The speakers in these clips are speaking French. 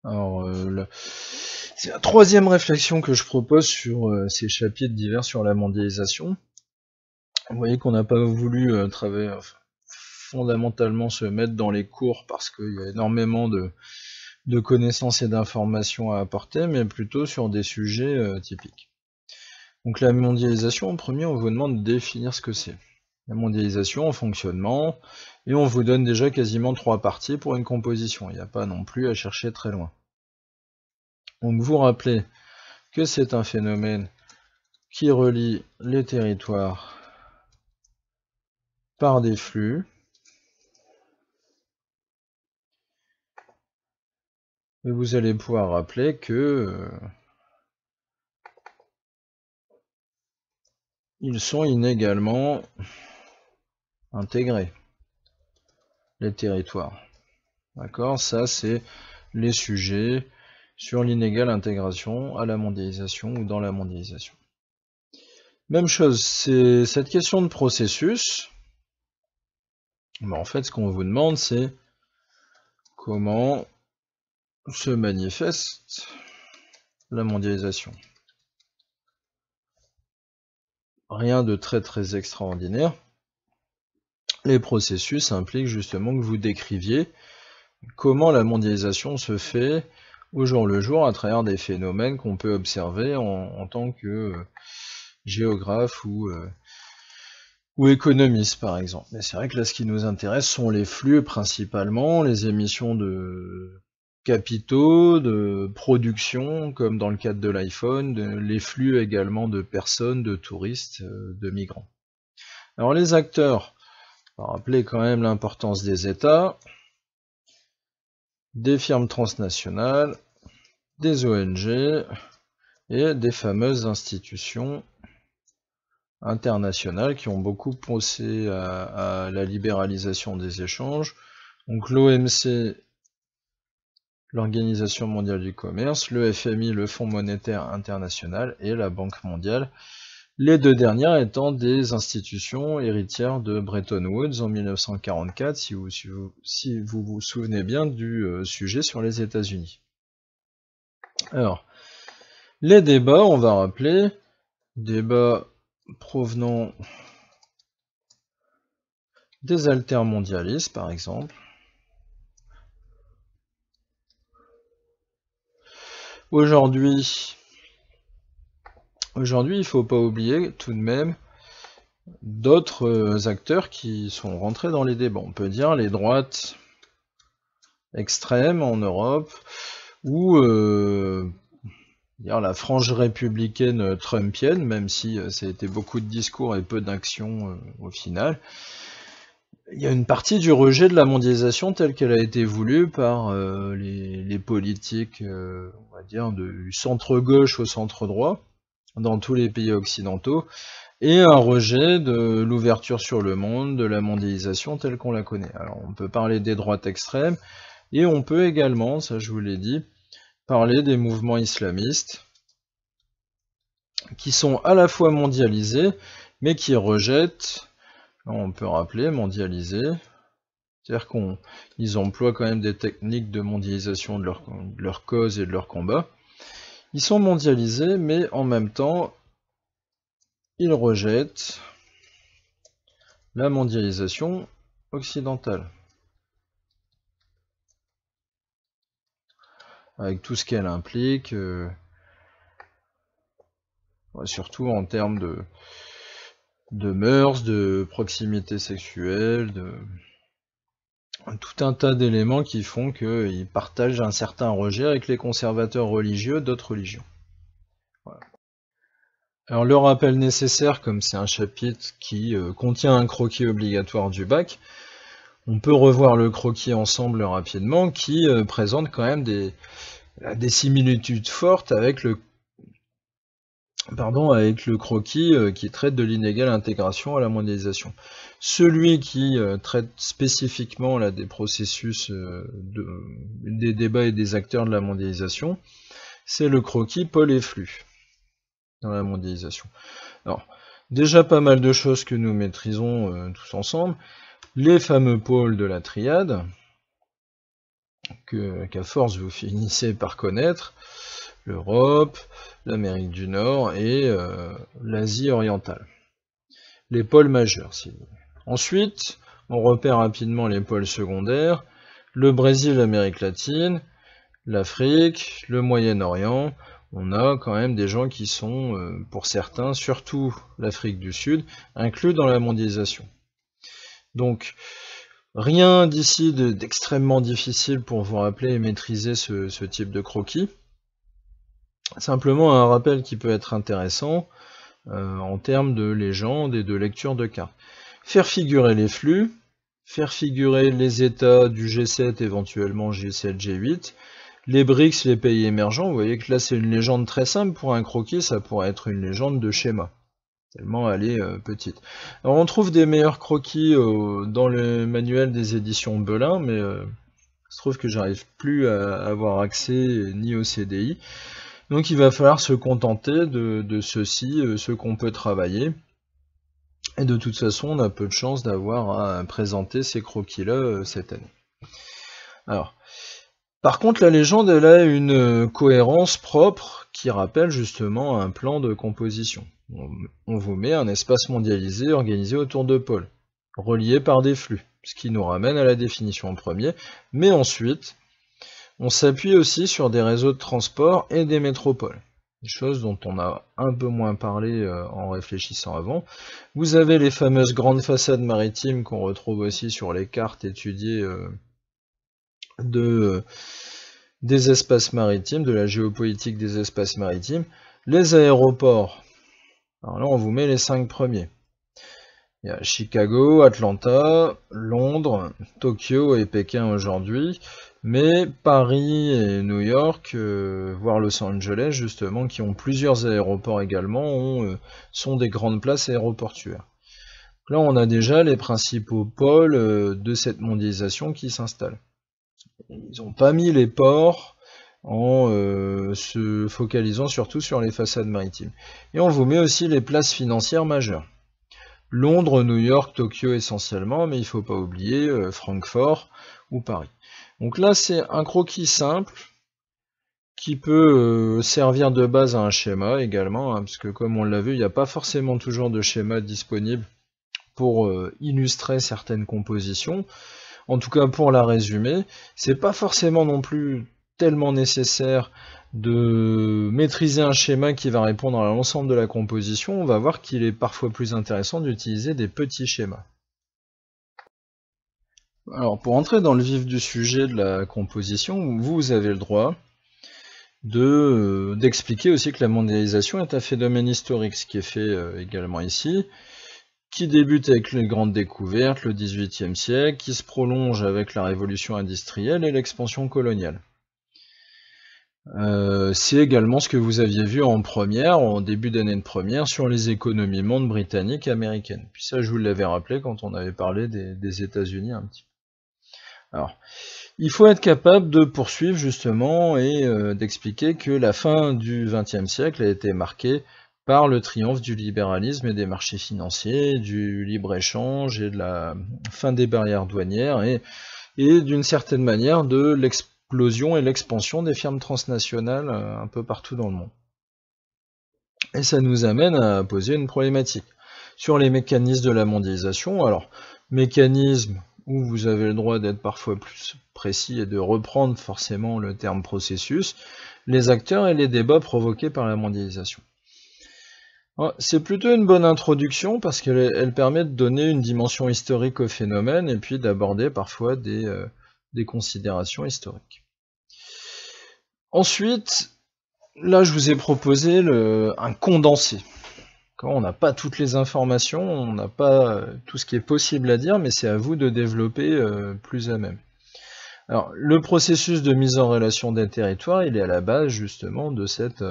Alors, c'est la troisième réflexion que je propose sur ces chapitres divers sur la mondialisation. Vous voyez qu'on n'a pas voulu travailler fondamentalement se mettre dans les cours parce qu'il y a énormément de connaissances et d'informations à apporter, mais plutôt sur des sujets typiques. Donc la mondialisation, en premier, on vous demande de définir ce que c'est. La mondialisation en fonctionnement, et on vous donne déjà quasiment 3 parties pour une composition. Il n'y a pas non plus à chercher très loin. Donc vous rappelez que c'est un phénomène qui relie les territoires par des flux. Et vous allez pouvoir rappeler que ils sont inégalement intégrés, les territoires. D'accord? Ça, c'est les sujets sur l'inégale intégration à la mondialisation ou dans la mondialisation. Même chose, c'est cette question de processus. Mais en fait, ce qu'on vous demande, c'est comment se manifeste la mondialisation. Rien de très extraordinaire. Les processus impliquent justement que vous décriviez comment la mondialisation se fait au jour le jour à travers des phénomènes qu'on peut observer en tant que géographe ou économiste par exemple. Mais c'est vrai que là ce qui nous intéresse sont les flux principalement, les émissions de capitaux, de production, comme dans le cadre de l'iPhone, les flux également de personnes, de touristes, de migrants. Alors les acteurs, on va rappeler quand même l'importance des États, des firmes transnationales, des ONG et des fameuses institutions internationales qui ont beaucoup poussé à la libéralisation des échanges. Donc l'OMC, l'Organisation mondiale du commerce, le FMI, le Fonds monétaire international et la Banque mondiale. Les deux dernières étant des institutions héritières de Bretton Woods en 1944, si vous vous souvenez bien du sujet sur les États-Unis. Alors, les débats, on va rappeler, débats provenant des altermondialistes, par exemple. Aujourd'hui, il ne faut pas oublier tout de même d'autres acteurs qui sont rentrés dans les débats. On peut dire les droites extrêmes en Europe, ou la frange républicaine trumpienne, même si ça a été beaucoup de discours et peu d'actions au final. Il y a une partie du rejet de la mondialisation telle qu'elle a été voulue par les politiques, on va dire, du centre-gauche au centre-droit, dans tous les pays occidentaux, et un rejet de l'ouverture sur le monde, de la mondialisation telle qu'on la connaît. Alors on peut parler des droites extrêmes, et on peut également, ça je vous l'ai dit, parler des mouvements islamistes, qui sont à la fois mondialisés, mais qui rejettent, on peut rappeler, mondialisés, c'est-à-dire qu'ils emploient quand même des techniques de mondialisation de leur cause et de leur combat. Ils sont mondialisés, mais en même temps, ils rejettent la mondialisation occidentale, avec tout ce qu'elle implique, surtout en termes de mœurs, de proximité sexuelle, de tout un tas d'éléments qui font qu'ils partagent un certain rejet avec les conservateurs religieux d'autres religions. Voilà. Alors le rappel nécessaire, comme c'est un chapitre qui contient un croquis obligatoire du bac, on peut revoir le croquis ensemble rapidement, qui présente quand même des similitudes fortes avec le croquis qui traite de l'inégale intégration à la mondialisation. Celui qui traite spécifiquement là, des processus des débats et des acteurs de la mondialisation, c'est le croquis pôle et flux dans la mondialisation. Alors, déjà pas mal de choses que nous maîtrisons tous ensemble. Les fameux pôles de la triade, qu'à force vous finissez par connaître, l'Europe, l'Amérique du Nord et l'Asie orientale. Les pôles majeurs, si vous voulez. Ensuite, on repère rapidement les pôles secondaires, le Brésil, l'Amérique latine, l'Afrique, le Moyen-Orient. On a quand même des gens qui sont, pour certains, surtout l'Afrique du Sud, inclus dans la mondialisation. Donc, rien d'ici d'extrêmement difficile pour vous rappeler et maîtriser ce type de croquis. Simplement un rappel qui peut être intéressant en termes de légende et de lecture de cartes. Faire figurer les flux, faire figurer les états du G7, éventuellement G7, G8, les BRICS, les pays émergents. Vous voyez que là c'est une légende très simple. Pour un croquis, ça pourrait être une légende de schéma, tellement elle est petite. Alors on trouve des meilleurs croquis dans le manuel des éditions Belin, mais il se trouve que j'arrive plus à avoir accès ni au CDI. Donc il va falloir se contenter de ceci, ce qu'on peut travailler. Et de toute façon, on a peu de chance d'avoir à présenter ces croquis-là cette année. Alors, par contre, la légende, elle a une cohérence propre qui rappelle justement un plan de composition. On vous met un espace mondialisé organisé autour de pôles, relié par des flux, ce qui nous ramène à la définition en premier, mais ensuite, on s'appuie aussi sur des réseaux de transport et des métropoles, des choses dont on a un peu moins parlé en réfléchissant avant. Vous avez les fameuses grandes façades maritimes qu'on retrouve aussi sur les cartes étudiées des espaces maritimes, de la géopolitique des espaces maritimes. Les aéroports, alors là on vous met les 5 premiers. Il y a Chicago, Atlanta, Londres, Tokyo et Pékin aujourd'hui. Mais Paris et New York, voire Los Angeles justement, qui ont plusieurs aéroports également, sont des grandes places aéroportuaires. Là on a déjà les principaux pôles de cette mondialisation qui s'installent. Ils n'ont pas mis les ports en se focalisant surtout sur les façades maritimes. Et on vous met aussi les places financières majeures. Londres, New York, Tokyo essentiellement, mais il ne faut pas oublier Francfort ou Paris. Donc là, c'est un croquis simple qui peut servir de base à un schéma également, hein, parce que comme on l'a vu, il n'y a pas forcément toujours de schéma disponible pour illustrer certaines compositions. En tout cas, pour la résumer, c'est pas forcément non plus tellement nécessaire de maîtriser un schéma qui va répondre à l'ensemble de la composition. On va voir qu'il est parfois plus intéressant d'utiliser des petits schémas. Alors, pour entrer dans le vif du sujet de la composition, vous avez le droit d'expliquer aussi que la mondialisation est un phénomène historique, ce qui est fait également ici, qui débute avec les grandes découvertes, le XVIIIe siècle, qui se prolonge avec la révolution industrielle et l'expansion coloniale. C'est également ce que vous aviez vu en première, en début d'année de première, sur les économies mondes britanniques et américaines. Puis ça, je vous l'avais rappelé quand on avait parlé des États-Unis un petit peu. Alors, il faut être capable de poursuivre justement et d'expliquer que la fin du XXe siècle a été marquée par le triomphe du libéralisme et des marchés financiers, du libre-échange et de la fin des barrières douanières et d'une certaine manière de l'explosion et l'expansion des firmes transnationales un peu partout dans le monde. Et ça nous amène à poser une problématique sur les mécanismes de la mondialisation. Alors, mécanismes où vous avez le droit d'être parfois plus précis et de reprendre forcément le terme processus, les acteurs et les débats provoqués par la mondialisation. C'est plutôt une bonne introduction parce qu'elle permet de donner une dimension historique au phénomène et puis d'aborder parfois des considérations historiques. Ensuite, là je vous ai proposé un condensé. On n'a pas toutes les informations, on n'a pas tout ce qui est possible à dire, mais c'est à vous de développer plus à même. Alors, le processus de mise en relation des territoires, il est à la base justement de cette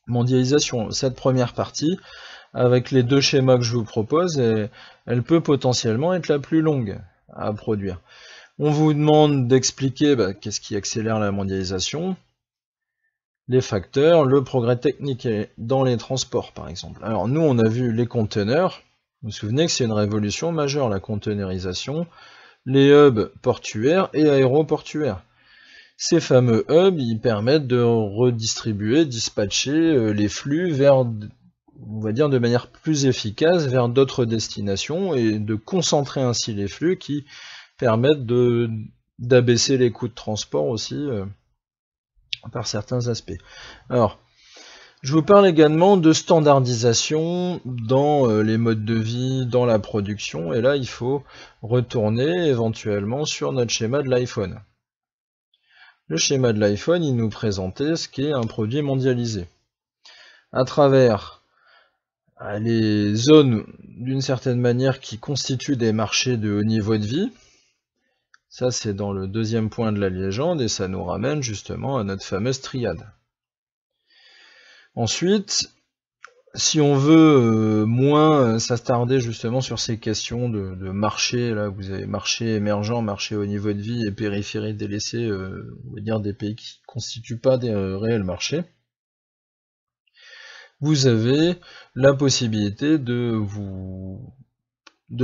mondialisation. Cette première partie, avec les deux schémas que je vous propose, elle peut potentiellement être la plus longue à produire. On vous demande d'expliquer qu'est-ce qui accélère la mondialisation, les facteurs, le progrès technique dans les transports par exemple. Alors nous on a vu les conteneurs, vous vous souvenez que c'est une révolution majeure la conteneurisation, les hubs portuaires et aéroportuaires. Ces fameux hubs, ils permettent de redistribuer, dispatcher les flux vers, on va dire de manière plus efficace, vers d'autres destinations et de concentrer ainsi les flux qui permettent d'abaisser les coûts de transport aussi par certains aspects. Alors, je vous parle également de standardisation dans les modes de vie, dans la production, et là il faut retourner éventuellement sur notre schéma de l'iPhone. Le schéma de l'iPhone, il nous présentait ce qu'est un produit mondialisé. À travers les zones, d'une certaine manière, qui constituent des marchés de haut niveau de vie, ça c'est dans le deuxième point de la légende, et ça nous ramène justement à notre fameuse triade. Ensuite, si on veut moins s'attarder justement sur ces questions de marché, là vous avez marché émergent, marché haut niveau de vie et périphérie délaissée, on va dire des pays qui ne constituent pas des réels marchés, vous avez la possibilité de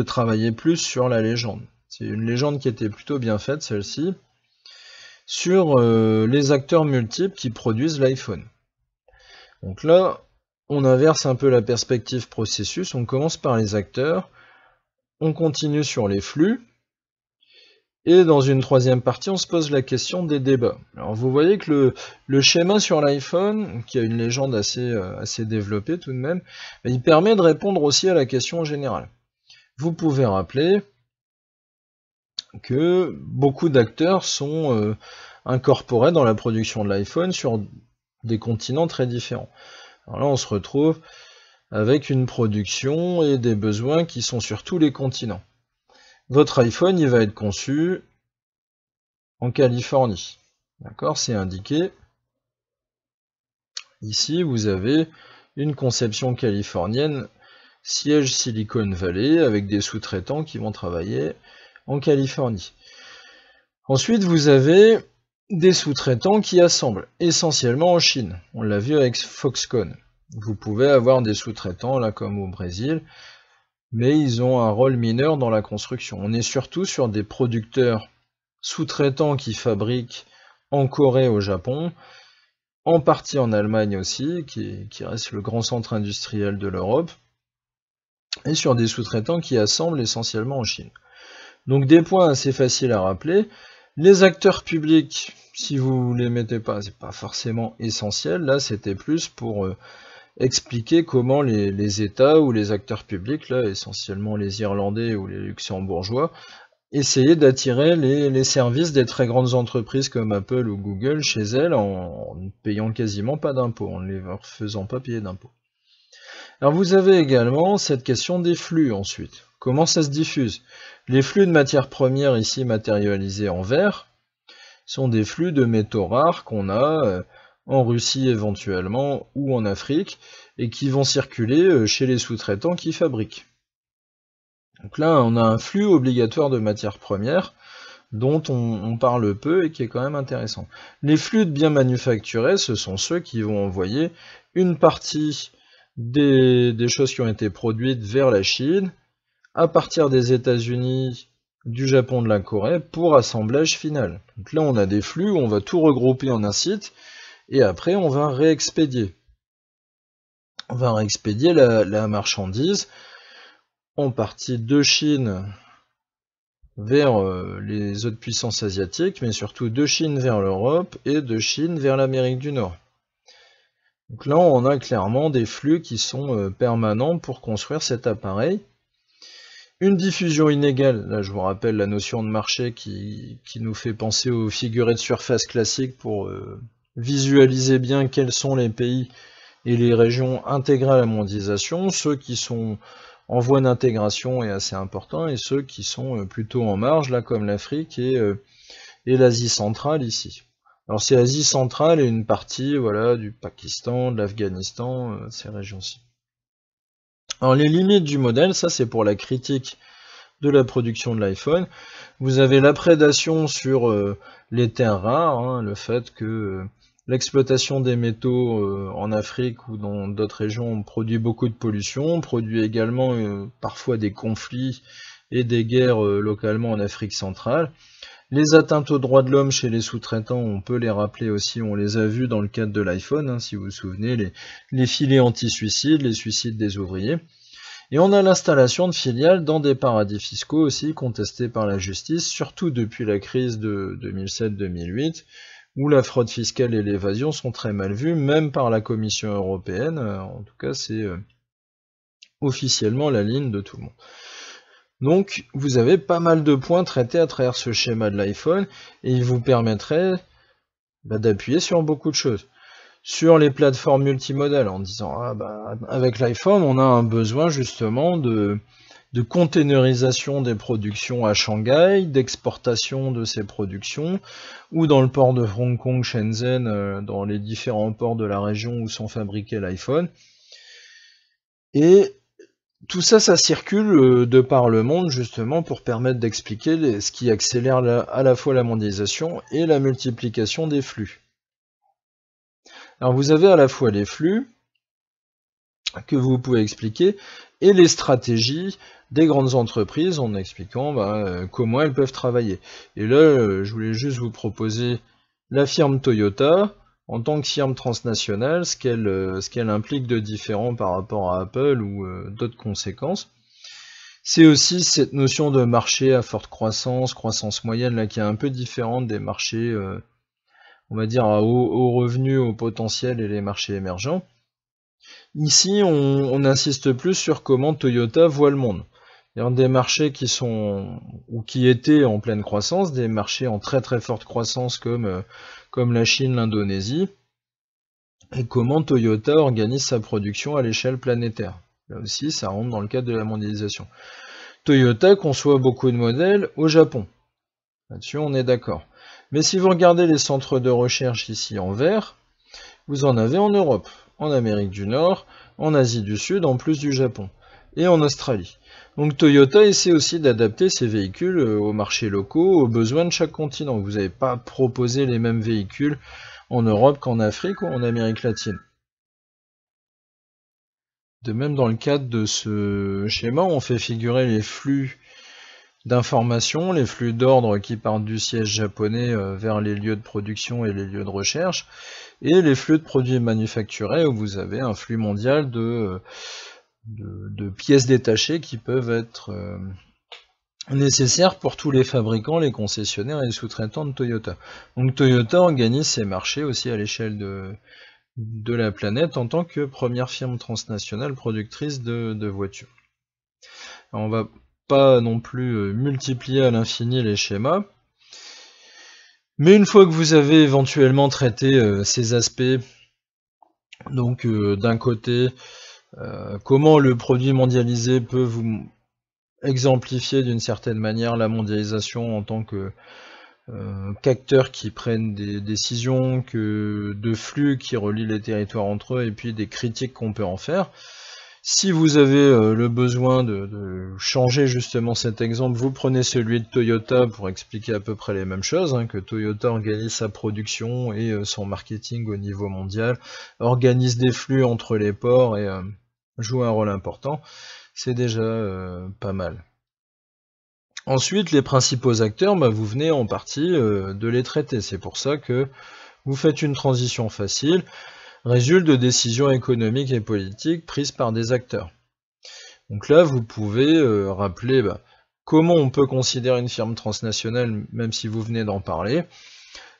travailler plus sur la légende. C'est une légende qui était plutôt bien faite, celle-ci, sur les acteurs multiples qui produisent l'iPhone. Donc là, on inverse un peu la perspective processus, on commence par les acteurs, on continue sur les flux, et dans une troisième partie, on se pose la question des débats. Alors vous voyez que le schéma sur l'iPhone, qui a une légende assez développée tout de même, il permet de répondre aussi à la question générale. Vous pouvez rappeler que beaucoup d'acteurs sont incorporés dans la production de l'iPhone sur des continents très différents. Alors là, on se retrouve avec une production et des besoins qui sont sur tous les continents. Votre iPhone, il va être conçu en Californie. D'accord, c'est indiqué. Ici, vous avez une conception californienne, siège Silicon Valley, avec des sous-traitants qui vont travailler en Californie. Ensuite, vous avez des sous-traitants qui assemblent, essentiellement en Chine. On l'a vu avec Foxconn. Vous pouvez avoir des sous-traitants, là comme au Brésil, mais ils ont un rôle mineur dans la construction. On est surtout sur des producteurs sous-traitants qui fabriquent en Corée, au Japon, en partie en Allemagne aussi, qui reste le grand centre industriel de l'Europe, et sur des sous-traitants qui assemblent essentiellement en Chine. Donc des points assez faciles à rappeler. Les acteurs publics, si vous ne les mettez pas, c'est pas forcément essentiel. Là, c'était plus pour expliquer comment les États ou les acteurs publics, là, essentiellement les Irlandais ou les Luxembourgeois, essayaient d'attirer les services des très grandes entreprises comme Apple ou Google chez elles en ne payant quasiment pas d'impôts, en ne les faisant pas payer d'impôts. Alors vous avez également cette question des flux ensuite. Comment ça se diffuse? Les flux de matières premières ici matérialisés en vert sont des flux de métaux rares qu'on a en Russie éventuellement ou en Afrique et qui vont circuler chez les sous-traitants qui fabriquent. Donc là on a un flux obligatoire de matières premières dont on parle peu et qui est quand même intéressant. Les flux de biens manufacturés, ce sont ceux qui vont envoyer une partie des choses qui ont été produites vers la Chine, à partir des États-Unis, du Japon, de la Corée, pour assemblage final. Donc là, on a des flux où on va tout regrouper en un site, et après, on va réexpédier. On va réexpédier la marchandise en partie de Chine vers les autres puissances asiatiques, mais surtout de Chine vers l'Europe et de Chine vers l'Amérique du Nord. Donc là, on a clairement des flux qui sont permanents pour construire cet appareil. Une diffusion inégale, là je vous rappelle la notion de marché qui nous fait penser aux figurés de surface classiques pour visualiser bien quels sont les pays et les régions intégrées à la mondialisation, ceux qui sont en voie d'intégration est assez important, et ceux qui sont plutôt en marge, là comme l'Afrique et l'Asie centrale ici. Alors c'est l'Asie centrale et une partie voilà, du Pakistan, de l'Afghanistan, ces régions-ci. Alors les limites du modèle, ça c'est pour la critique de la production de l'iPhone. Vous avez la prédation sur les terres rares, hein, le fait que l'exploitation des métaux en Afrique ou dans d'autres régions produit beaucoup de pollution, produit également parfois des conflits et des guerres localement en Afrique centrale. Les atteintes aux droits de l'homme chez les sous-traitants, on peut les rappeler aussi, on les a vus dans le cadre de l'iPhone, hein, si vous vous souvenez, les filets anti-suicides, les suicides des ouvriers. Et on a l'installation de filiales dans des paradis fiscaux aussi, contestés par la justice, surtout depuis la crise de 2007-2008, où la fraude fiscale et l'évasion sont très mal vues, même par la Commission européenne. En tout cas, c'est officiellement la ligne de tout le monde. Donc, vous avez pas mal de points traités à travers ce schéma de l'iPhone, et il vous permettrait d'appuyer sur beaucoup de choses. Sur les plateformes multimodales, en disant avec l'iPhone, on a un besoin justement de containerisation des productions à Shanghai, d'exportation de ces productions, ou dans le port de Hong Kong, Shenzhen, dans les différents ports de la région où sont fabriqués l'iPhone. Et tout ça, ça circule de par le monde justement pour permettre d'expliquer ce qui accélère à la fois la mondialisation et la multiplication des flux. Alors vous avez à la fois les flux que vous pouvez expliquer et les stratégies des grandes entreprises en expliquant comment elles peuvent travailler. Et là, je voulais juste vous proposer la firme Toyota en tant que firme transnationale, ce qu'elle implique de différent par rapport à Apple ou d'autres conséquences. C'est aussi cette notion de marché à forte croissance, croissance moyenne, là qui est un peu différente des marchés on va dire à haut revenu, au potentiel et les marchés émergents. Ici, on insiste plus sur comment Toyota voit le monde. Il y a des marchés qui sont, ou qui étaient en pleine croissance, des marchés en très très forte croissance comme la Chine, l'Indonésie, et comment Toyota organise sa production à l'échelle planétaire. Là aussi, ça rentre dans le cadre de la mondialisation. Toyota conçoit beaucoup de modèles au Japon. Là-dessus, on est d'accord. Mais si vous regardez les centres de recherche ici en vert, vous en avez en Europe, en Amérique du Nord, en Asie du Sud, en plus du Japon, et en Australie. Donc Toyota essaie aussi d'adapter ses véhicules aux marchés locaux, aux besoins de chaque continent. Vous n'avez pas proposé les mêmes véhicules en Europe qu'en Afrique ou en Amérique latine. De même, dans le cadre de ce schéma, on fait figurer les flux d'informations, les flux d'ordre qui partent du siège japonais vers les lieux de production et les lieux de recherche, et les flux de produits manufacturés où vous avez un flux mondial de pièces détachées qui peuvent être nécessaires pour tous les fabricants, les concessionnaires et les sous-traitants de Toyota. Donc Toyota organise ses marchés aussi à l'échelle de la planète en tant que première firme transnationale productrice de voitures. Alors, on va pas non plus multiplier à l'infini les schémas, mais une fois que vous avez éventuellement traité ces aspects, donc d'un côté, comment le produit mondialisé peut vous exemplifier d'une certaine manière la mondialisation en tant que qu'acteurs qui prennent des décisions, de flux qui relient les territoires entre eux, et puis des critiques qu'on peut en faire. Si vous avez le besoin de changer justement cet exemple, vous prenez celui de Toyota pour expliquer à peu près les mêmes choses, que Toyota organise sa production et son marketing au niveau mondial, organise des flux entre les ports et joue un rôle important, c'est déjà pas mal. Ensuite, les principaux acteurs, vous venez en partie de les traiter, c'est pour ça que vous faites une transition facile, résulte de décisions économiques et politiques prises par des acteurs. Donc là, vous pouvez rappeler comment on peut considérer une firme transnationale, même si vous venez d'en parler,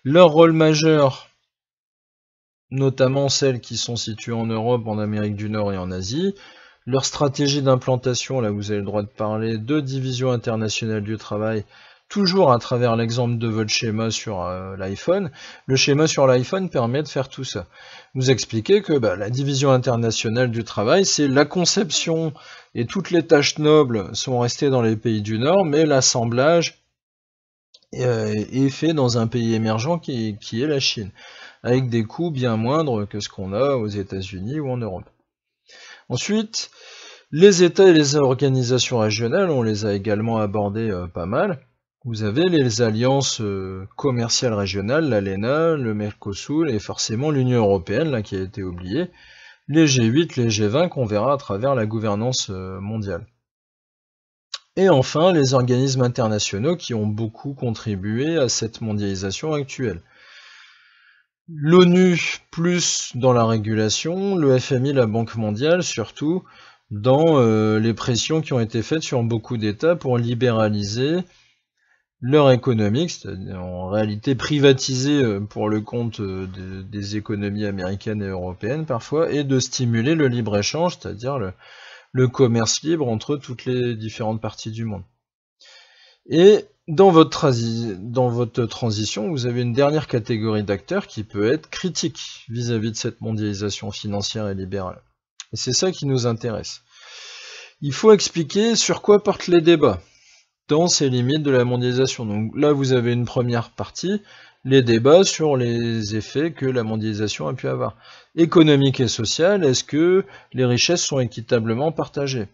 leur rôle majeur, notamment celles qui sont situées en Europe, en Amérique du Nord et en Asie, leur stratégie d'implantation, là vous avez le droit de parler, de division internationale du travail, toujours à travers l'exemple de votre schéma sur l'iPhone. Le schéma sur l'iPhone permet de faire tout ça. Vous expliquez que la division internationale du travail, c'est la conception et toutes les tâches nobles sont restées dans les pays du Nord, mais l'assemblage est fait dans un pays émergent qui est la Chine, avec des coûts bien moindres que ce qu'on a aux États-Unis ou en Europe. Ensuite, les États et les organisations régionales, on les a également abordés pas mal. Vous avez les alliances commerciales régionales, l'ALENA, le Mercosur et forcément l'Union européenne, là qui a été oubliée, les G8, les G20 qu'on verra à travers la gouvernance mondiale. Et enfin, les organismes internationaux qui ont beaucoup contribué à cette mondialisation actuelle. L'ONU plus dans la régulation, le FMI, la Banque mondiale surtout, dans les pressions qui ont été faites sur beaucoup d'États pour libéraliser leur économie, c'est-à-dire en réalité privatiser pour le compte des économies américaines et européennes parfois, et de stimuler le libre-échange, c'est-à-dire le commerce libre entre toutes les différentes parties du monde. Et dans votre transition, vous avez une dernière catégorie d'acteurs qui peut être critique vis-à-vis de cette mondialisation financière et libérale. Et c'est ça qui nous intéresse. Il faut expliquer sur quoi portent les débats dans ces limites de la mondialisation. Donc là, vous avez une première partie, les débats sur les effets que la mondialisation a pu avoir. Économique et social, est-ce que les richesses sont équitablement partagées ?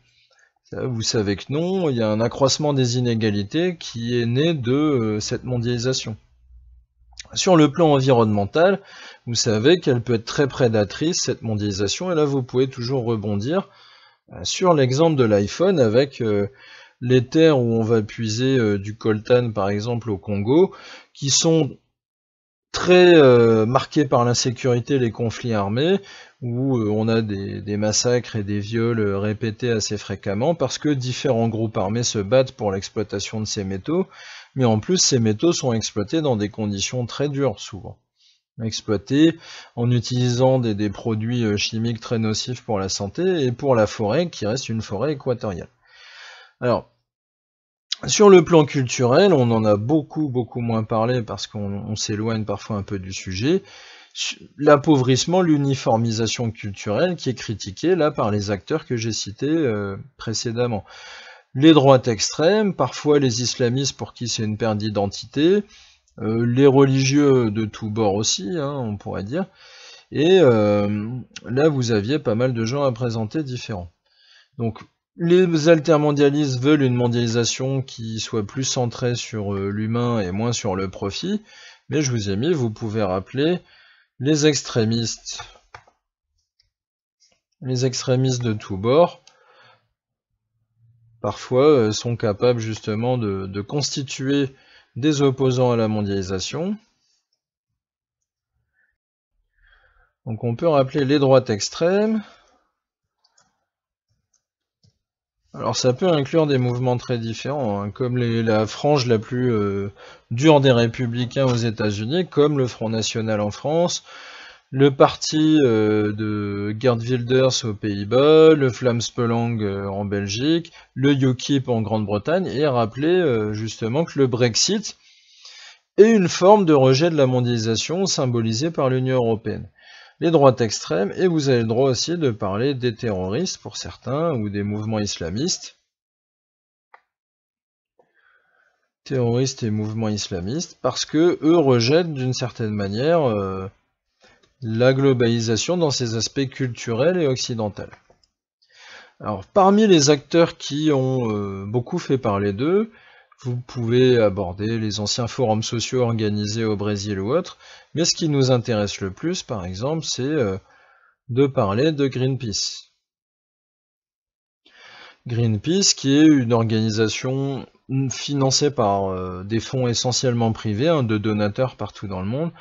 Vous savez que non, il y a un accroissement des inégalités qui est né de cette mondialisation. Sur le plan environnemental, vous savez qu'elle peut être très prédatrice, cette mondialisation, et là vous pouvez toujours rebondir sur l'exemple de l'iPhone avec les terres où on va puiser du coltan par exemple au Congo, qui sont très marquées par l'insécurité et les conflits armés, où on a des massacres et des viols répétés assez fréquemment, parce que différents groupes armés se battent pour l'exploitation de ces métaux, mais en plus ces métaux sont exploités dans des conditions très dures souvent. Exploités en utilisant des produits chimiques très nocifs pour la santé et pour la forêt qui reste une forêt équatoriale. Alors, sur le plan culturel, on en a beaucoup moins parlé parce qu'on s'éloigne parfois un peu du sujet. L'appauvrissement, l'uniformisation culturelle qui est critiquée là par les acteurs que j'ai cités précédemment. Les droites extrêmes, parfois les islamistes pour qui c'est une perte d'identité, les religieux de tous bords aussi, on pourrait dire. Et là, vous aviez pas mal de gens à présenter différents. Donc, les altermondialistes veulent une mondialisation qui soit plus centrée sur l'humain et moins sur le profit, mais je vous ai mis, vous pouvez rappeler, les extrémistes de tous bords, parfois sont capables justement de constituer des opposants à la mondialisation. Donc on peut rappeler les droites extrêmes. Alors ça peut inclure des mouvements très différents, comme la frange la plus dure des républicains aux États-Unis, comme le Front National en France, le parti de Geert Wilders aux Pays-Bas, le Vlaams-Belang en Belgique, le UKIP en Grande-Bretagne, et rappeler justement que le Brexit est une forme de rejet de la mondialisation symbolisée par l'Union européenne. Les droites extrêmes, et vous avez le droit aussi de parler des terroristes pour certains, ou des mouvements islamistes. Terroristes et mouvements islamistes, parce que eux rejettent d'une certaine manière la globalisation dans ses aspects culturels et occidentaux. Alors, parmi les acteurs qui ont beaucoup fait parler d'eux, vous pouvez aborder les anciens forums sociaux organisés au Brésil ou autres, mais ce qui nous intéresse le plus, par exemple, c'est de parler de Greenpeace. Greenpeace, qui est une organisation financée par des fonds essentiellement privés, de donateurs partout dans le monde,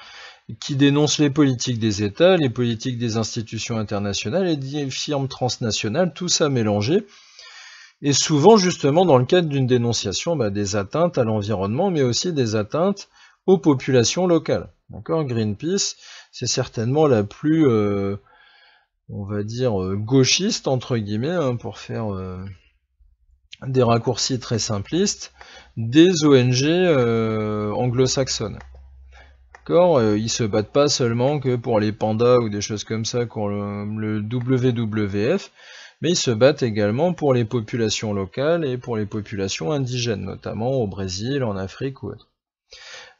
qui dénonce les politiques des États, les politiques des institutions internationales et des firmes transnationales, tout ça mélangé, et souvent justement dans le cadre d'une dénonciation des atteintes à l'environnement, mais aussi des atteintes aux populations locales. D'accord ? Greenpeace, c'est certainement la plus, on va dire, gauchiste, entre guillemets, pour faire des raccourcis très simplistes, des ONG anglo-saxonnes. Ils se battent pas seulement que pour les pandas ou des choses comme ça, pour le WWF, mais ils se battent également pour les populations locales et pour les populations indigènes, notamment au Brésil, en Afrique ou autre.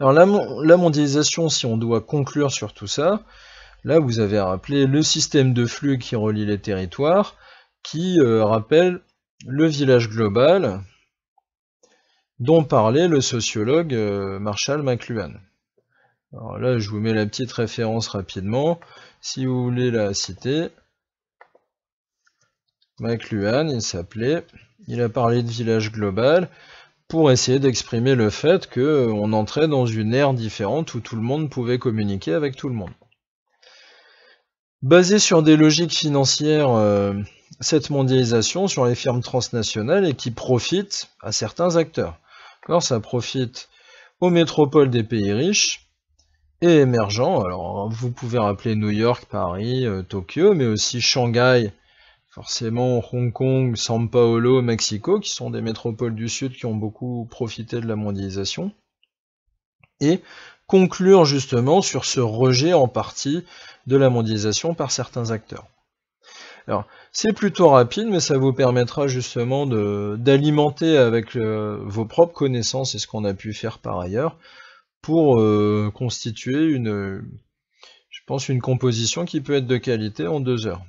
Alors la mondialisation, si on doit conclure sur tout ça, là vous avez rappelé le système de flux qui relie les territoires, qui rappelle le village global dont parlait le sociologue Marshall McLuhan. Alors là, je vous mets la petite référence rapidement, si vous voulez la citer. McLuhan, il s'appelait, il a parlé de village global pour essayer d'exprimer le fait qu'on entrait dans une ère différente où tout le monde pouvait communiquer avec tout le monde. Basé sur des logiques financières, cette mondialisation sur les firmes transnationales et qui profite à certains acteurs. Alors ça profite aux métropoles des pays riches et émergents. Alors vous pouvez rappeler New York, Paris, Tokyo, mais aussi Shanghai, forcément Hong Kong, São Paulo, Mexico, qui sont des métropoles du Sud qui ont beaucoup profité de la mondialisation. Et conclure justement sur ce rejet en partie de la mondialisation par certains acteurs. Alors, c'est plutôt rapide, mais ça vous permettra justement d'alimenter avec vos propres connaissances et ce qu'on a pu faire par ailleurs pour constituer je pense, une composition qui peut être de qualité en 2 heures.